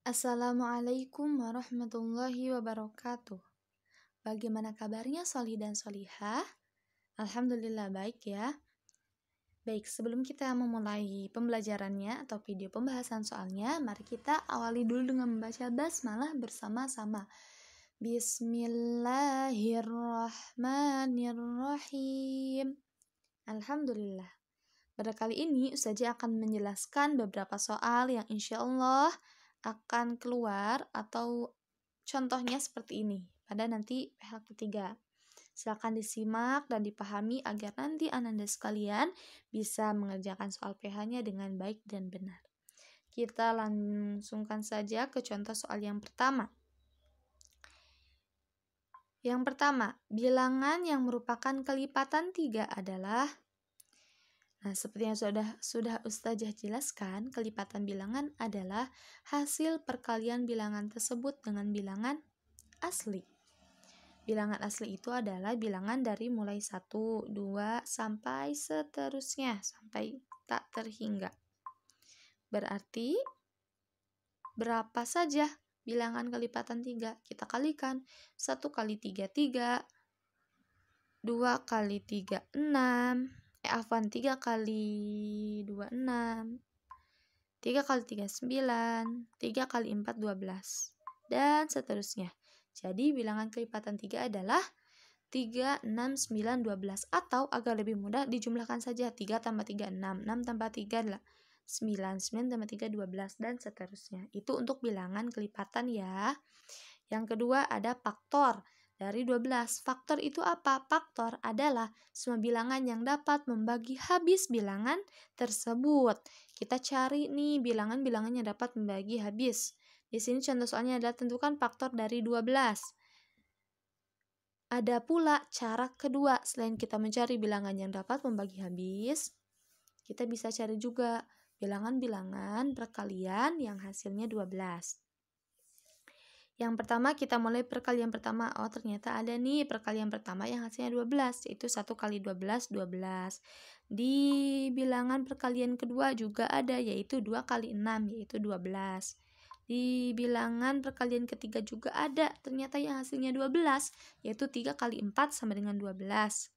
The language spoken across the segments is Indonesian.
Assalamualaikum warahmatullahi wabarakatuh. Bagaimana kabarnya Solih dan Solihah? Alhamdulillah baik ya. Baik, sebelum kita memulai pembelajarannya atau video pembahasan soalnya, mari kita awali dulu dengan membaca basmalah bersama-sama. Bismillahirrahmanirrahim. Alhamdulillah. Pada kali ini Ustazah akan menjelaskan beberapa soal yang insya Allah akan keluar atau contohnya seperti ini pada nanti pihak ketiga. Silakan disimak dan dipahami agar nanti ananda sekalian bisa mengerjakan soal PH-nya dengan baik dan benar. Kita langsungkan saja ke contoh soal yang pertama. Yang pertama, bilangan yang merupakan kelipatan 3 adalah. Nah, seperti yang sudah Ustazah jelaskan, kelipatan bilangan adalah hasil perkalian bilangan tersebut dengan bilangan asli. Bilangan asli itu adalah bilangan dari mulai 1, 2, sampai seterusnya, sampai tak terhingga. Berarti, berapa saja bilangan kelipatan 3? Kita kalikan. 1 kali 3, 3. 2 kali 3, 6. 3 kali 2, 6. 3 kali 3, 9. 3 kali 4, 12. Dan seterusnya. Jadi bilangan kelipatan 3 adalah 3, 6, 9, 12. Atau agar lebih mudah dijumlahkan saja. 3 tambah 3, 6. 6 tambah 3 adalah 9. 9 tambah 3, 12. Dan seterusnya. Itu untuk bilangan kelipatan ya. Yang kedua ada faktor dari 12. Faktor itu apa? Faktor adalah semua bilangan yang dapat membagi habis bilangan tersebut. Kita cari nih bilangan-bilangan yang dapat membagi habis. Di sini contoh soalnya adalah tentukan faktor dari 12. Ada pula cara kedua, selain kita mencari bilangan yang dapat membagi habis, kita bisa cari juga bilangan-bilangan perkalian yang hasilnya 12. Yang pertama kita mulai perkalian pertama. Oh, ternyata ada nih perkalian pertama yang hasilnya 12, yaitu 1 kali 12, 12. Di bilangan perkalian kedua juga ada, yaitu 2 kali 6, yaitu 12. Di bilangan perkalian ketiga juga ada, ternyata yang hasilnya 12, yaitu 3 kali 4 sama dengan 12.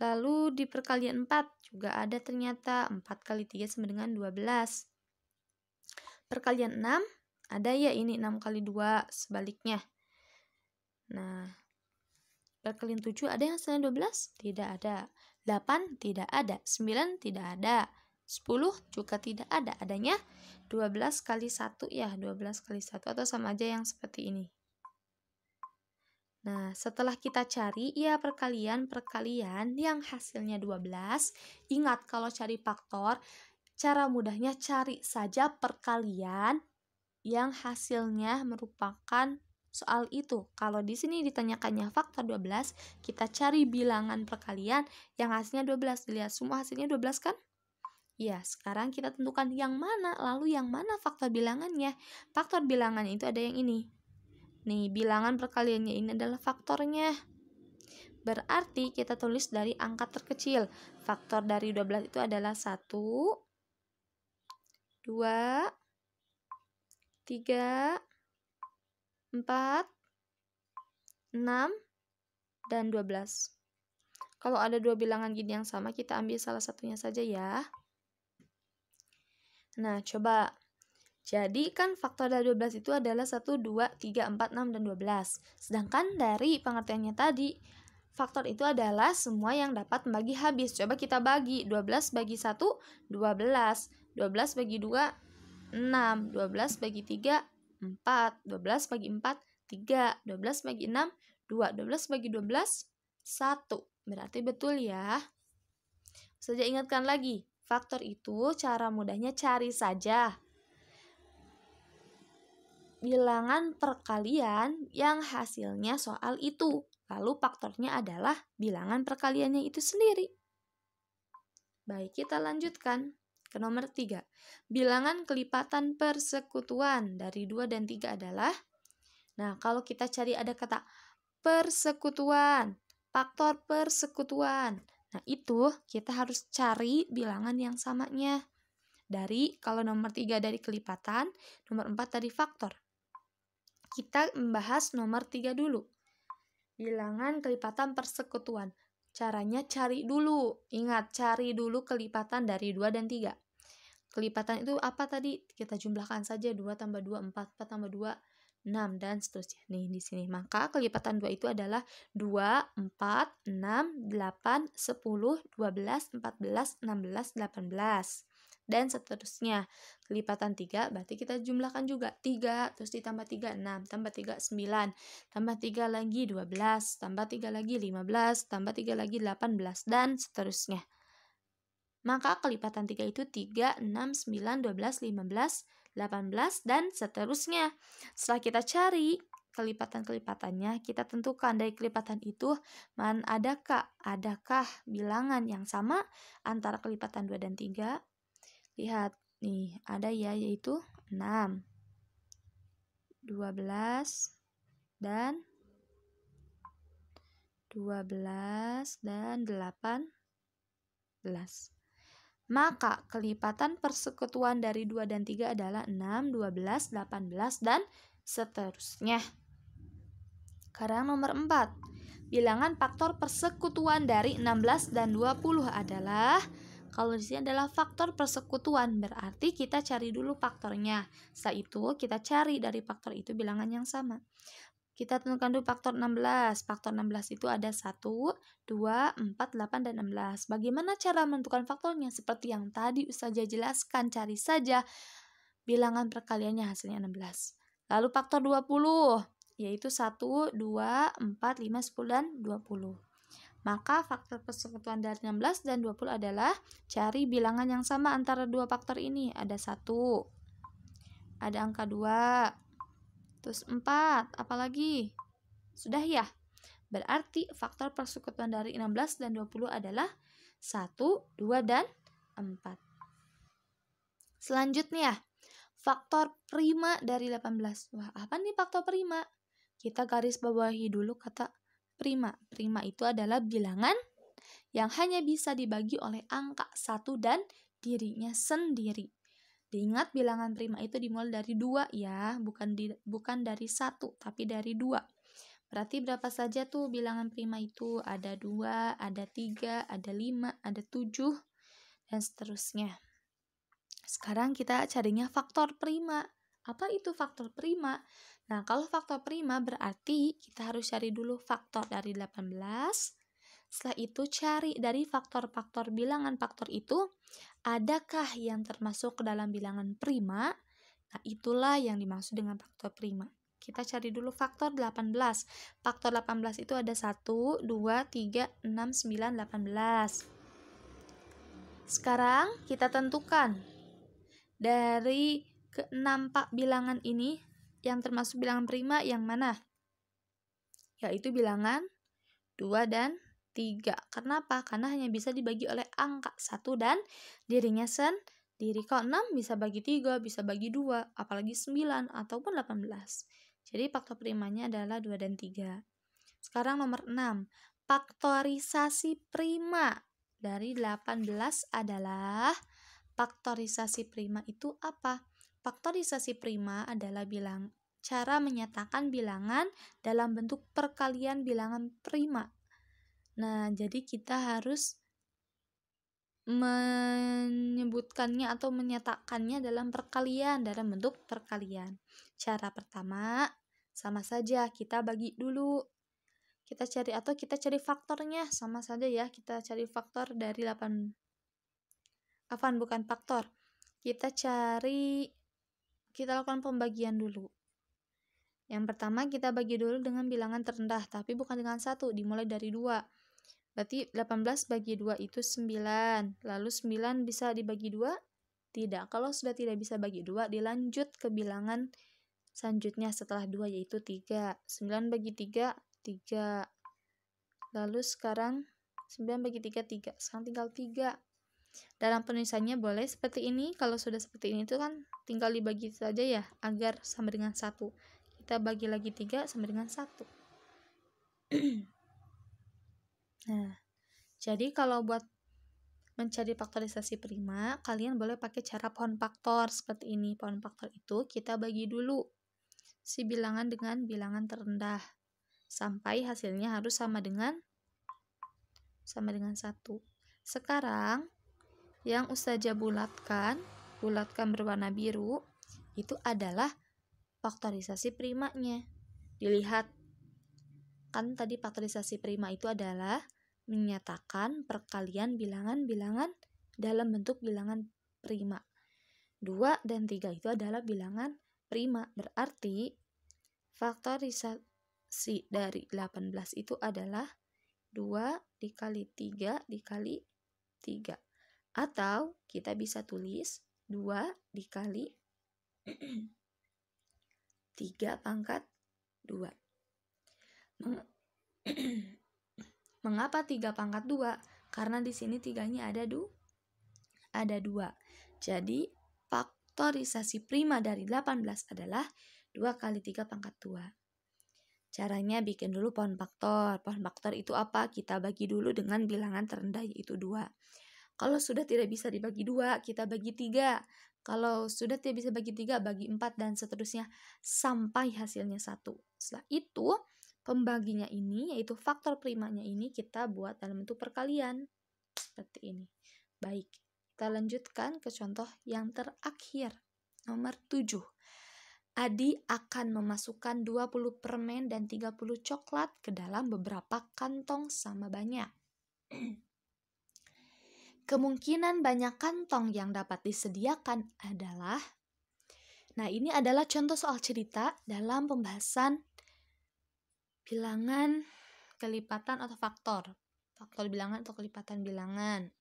Lalu di perkalian 4 juga ada ternyata 4 kali 3 sama dengan 12. Perkalian 6 ada ya ini 6 kali 2 sebaliknya. Nah, perkalian 7 ada yang hasilnya 12? Tidak ada. 8 tidak ada. 9 tidak ada. 10 juga tidak ada. Adanya 12 kali 1 ya. 12 kali 1 atau sama aja yang seperti ini. Nah, setelah kita cari ya perkalian yang hasilnya 12. Ingat kalau cari faktor, cara mudahnya cari saja perkalian yang hasilnya merupakan soal itu. Kalau di sini ditanyakannya faktor 12, kita cari bilangan perkalian yang hasilnya 12. Dilihat semua hasilnya 12 kan? Ya, sekarang kita tentukan yang mana, lalu yang mana faktor bilangannya. Faktor bilangannya itu ada yang ini. Nih, bilangan perkaliannya ini adalah faktornya. Berarti kita tulis dari angka terkecil. Faktor dari 12 itu adalah 1, 2, 3, 4, 6, dan 12. Kalau ada dua bilangan gini yang sama, kita ambil salah satunya saja ya. Nah, coba. Jadi kan faktor dari 12 itu adalah 1, 2, 3, 4, 6, dan 12. Sedangkan dari pengertiannya tadi, faktor itu adalah semua yang dapat membagi habis. Coba kita bagi. 12 bagi 1, 12. 12 bagi 2, 6. 12 bagi 3, 4. 12 bagi 4, 3. 12 bagi 6, 2. 12 bagi 12, 1. Berarti betul ya. Saja ingatkan lagi. Faktor itu cara mudahnya cari saja bilangan perkalian yang hasilnya soal itu. Lalu faktornya adalah bilangan perkaliannya itu sendiri. Baik, kita lanjutkan ke nomor 3. Bilangan kelipatan persekutuan dari 2 dan 3 adalah, nah kalau kita cari ada kata persekutuan, faktor persekutuan. Nah itu kita harus cari bilangan yang samanya. kalau nomor 3 dari kelipatan, nomor 4 dari faktor. Kita membahas nomor 3 dulu. Bilangan kelipatan persekutuan. Caranya cari dulu. Ingat, cari dulu kelipatan dari 2 dan 3. Kelipatan itu apa tadi? Kita jumlahkan saja 2 tambah 2, 4, 4 tambah 2, 6, dan seterusnya. Nih, di sini. Maka kelipatan 2 itu adalah 2, 4, 6, 8, 10, 12, 14, 16, 18. Dan seterusnya. Kelipatan 3 berarti kita jumlahkan juga 3, terus ditambah 3, 6, tambah 3, 9, tambah 3 lagi 12, tambah 3 lagi 15, tambah 3 lagi 18, dan seterusnya. Maka kelipatan 3 itu 3, 6, 9, 12, 15, 18, dan seterusnya. Setelah kita cari kelipatan-kelipatannya, kita tentukan dari kelipatan itu adakah bilangan yang sama antara kelipatan 2 dan 3. Lihat, nih ada ya, yaitu 6, 12, dan 18. Maka kelipatan persekutuan dari 2 dan 3 adalah 6, 12, 18, dan seterusnya. Sekarang nomor 4. Bilangan faktor persekutuan dari 16 dan 20 adalah, kalau di sini adalah faktor persekutuan, berarti kita cari dulu faktornya. Setelah itu kita cari dari faktor itu bilangan yang sama. Kita tentukan dulu faktor 16. Faktor 16 itu ada 1, 2, 4, 8, dan 16. Bagaimana cara menentukan faktornya? Seperti yang tadi Ustazah jelaskan, cari saja bilangan perkaliannya, hasilnya 16. Lalu faktor 20, yaitu 1, 2, 4, 5, 10, dan 20. Maka faktor persekutuan dari 16 dan 20 adalah cari bilangan yang sama antara dua faktor ini. Ada 1, ada angka 2, terus 4, apalagi? Sudah ya? Berarti faktor persekutuan dari 16 dan 20 adalah 1, 2, dan 4. Selanjutnya, faktor prima dari 18. Wah, apa nih faktor prima? Kita garis bawahi dulu kata prima. Prima itu adalah bilangan yang hanya bisa dibagi oleh angka 1 dan dirinya sendiri. Diingat, bilangan prima itu dimulai dari 2 ya, bukan dari 1, tapi dari 2. Berarti berapa saja tuh bilangan prima itu? Ada 2, ada 3, ada 5, ada 7, dan seterusnya. Sekarang kita carinya faktor prima. Apa itu faktor prima? Nah, kalau faktor prima berarti kita harus cari dulu faktor dari 18. Setelah itu cari dari faktor-faktor bilangan faktor itu, adakah yang termasuk ke dalam bilangan prima? Nah, itulah yang dimaksud dengan faktor prima. Kita cari dulu faktor 18. Faktor 18 itu ada 1, 2, 3, 6, 9, 18. Sekarang kita tentukan dari ke-6 bilangan ini yang termasuk bilangan prima yang mana? Yaitu bilangan 2 dan 3. Kenapa? Karena hanya bisa dibagi oleh angka 1 dan dirinya sendiri. Kalau 6 bisa bagi 3, bisa bagi 2, apalagi 9 ataupun 18. Jadi faktor primanya adalah 2 dan 3. Sekarang nomor 6. Faktorisasi prima dari 18 adalah, faktorisasi prima itu apa? Faktorisasi prima adalah cara menyatakan bilangan dalam bentuk perkalian bilangan prima. Nah, jadi kita harus menyebutkannya atau menyatakannya dalam perkalian, dalam bentuk perkalian. Cara pertama, sama saja, kita bagi dulu. Kita cari faktornya, sama saja ya, kita cari faktor dari 8. Bukan faktor. Kita lakukan pembagian dulu. Yang pertama kita bagi dulu dengan bilangan terendah, tapi bukan dengan 1, dimulai dari 2. Berarti 18 bagi 2 itu 9. Lalu 9 bisa dibagi 2? Tidak. Kalau sudah tidak bisa bagi 2, dilanjut ke bilangan selanjutnya setelah 2, yaitu 3. 9 bagi 3, 3. Lalu sekarang 9 bagi 3, 3. Sekarang tinggal 3. Dalam penulisannya boleh seperti ini. Kalau sudah seperti ini itu kan tinggal dibagi saja ya, agar sama dengan 1. Kita bagi lagi 3 sama dengan 1. Nah, jadi kalau buat mencari faktorisasi prima, kalian boleh pakai cara pohon faktor seperti ini. Pohon faktor itu kita bagi dulu si bilangan dengan bilangan terendah sampai hasilnya harus sama dengan 1. Sekarang yang Ustazah bulatkan berwarna biru itu adalah faktorisasi primanya. Dilihat, kan tadi faktorisasi prima itu adalah menyatakan perkalian bilangan-bilangan dalam bentuk bilangan prima. 2 dan 3 itu adalah bilangan prima. Berarti faktorisasi dari 18 itu adalah 2 dikali 3 dikali 3. Atau kita bisa tulis 2 dikali 3 pangkat 2. Mengapa 3 pangkat 2? Karena di sini 3-nya ada 2. Jadi faktorisasi prima dari 18 adalah 2 kali 3 pangkat 2. Caranya bikin dulu pohon faktor. Pohon faktor itu apa? Kita bagi dulu dengan bilangan terendah yaitu 2. Kalau sudah tidak bisa dibagi 2, kita bagi 3. Kalau sudah tidak bisa bagi 3, bagi 4 dan seterusnya sampai hasilnya 1. Setelah itu pembaginya ini, yaitu faktor primanya ini kita buat dalam bentuk perkalian. Seperti ini. Baik, kita lanjutkan ke contoh yang terakhir. Nomor 7. Adi akan memasukkan 20 permen dan 30 coklat ke dalam beberapa kantong sama banyak. Kemungkinan banyak kantong yang dapat disediakan adalah, nah ini adalah contoh soal cerita dalam pembahasan bilangan kelipatan atau faktor bilangan atau kelipatan bilangan.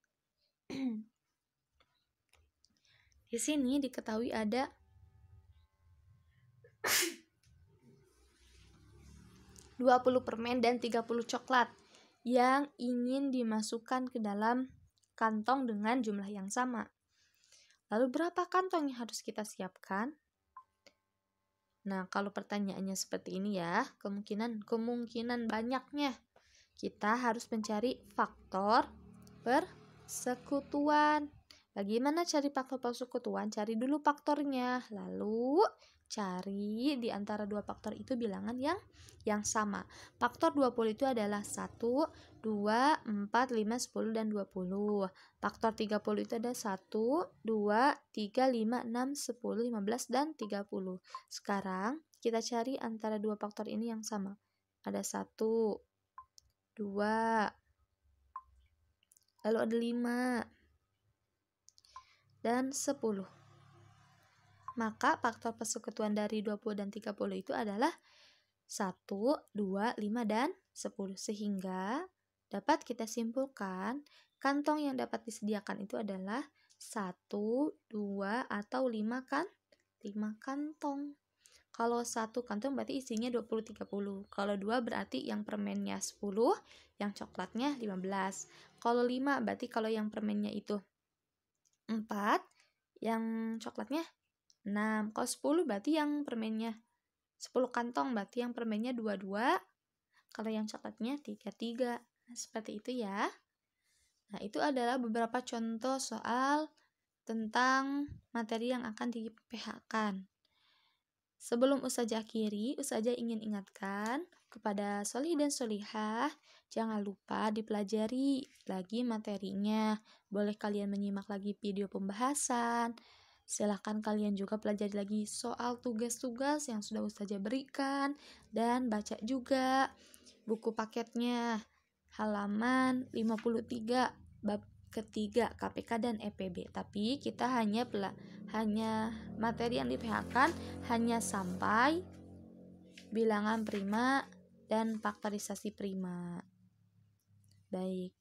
Di sini diketahui ada 20 permen dan 30 coklat yang ingin dimasukkan ke dalam kantong dengan jumlah yang sama. Lalu berapa kantong yang harus kita siapkan? Nah, kalau pertanyaannya seperti ini ya, kemungkinan banyaknya kita harus mencari faktor persekutuan. Bagaimana cari faktor persekutuan? Cari dulu faktornya, lalu cari di antara 2 faktor itu bilangan yang sama. Faktor 20 itu adalah 1, 2, 4, 5, 10, dan 20. Faktor 30 itu ada 1, 2, 3, 5, 6, 10, 15, dan 30. Sekarang kita cari antara 2 faktor ini yang sama. Ada 1, 2, lalu ada 5, dan 10. Maka faktor persekutuan dari 20 dan 30 itu adalah 1, 2, 5, dan 10. Sehingga dapat kita simpulkan kantong yang dapat disediakan itu adalah 1, 2, atau 5 kantong. Kalau 1 kantong berarti isinya 20, 30. Kalau 2 berarti yang permennya 10, yang coklatnya 15. Kalau 5 berarti kalau yang permennya itu 4, yang coklatnya 6. Kalau 10 berarti yang permennya 10 kantong berarti yang permennya 22. Kalau yang coklatnya 33. Nah, seperti itu ya. Nah, itu adalah beberapa contoh soal tentang materi yang akan di-PH-kan. Sebelum Ustazah akhiri, Ustazah ingin ingatkan kepada Solih dan Solihah, jangan lupa dipelajari lagi materinya. Boleh kalian menyimak lagi video pembahasan. Silahkan kalian juga pelajari lagi soal tugas-tugas yang sudah Ustazah berikan. Dan baca juga buku paketnya halaman 53 bab ketiga KPK dan EPB. Tapi kita hanya materi yang di-PH-kan hanya sampai bilangan prima dan faktorisasi prima. Baik,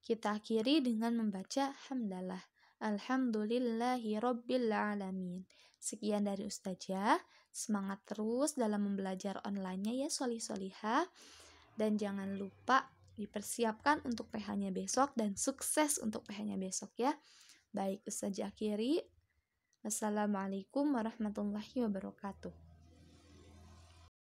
kita akhiri dengan membaca hamdalah. Alhamdulillahirobbilalamin. Sekian dari Ustazah. Semangat terus dalam membelajar online-nya ya solih-solihah. Dan jangan lupa dipersiapkan untuk PH-nya besok dan sukses untuk PH-nya besok ya. Baik, Ustazah akhiri. Wassalamualaikum warahmatullahi wabarakatuh.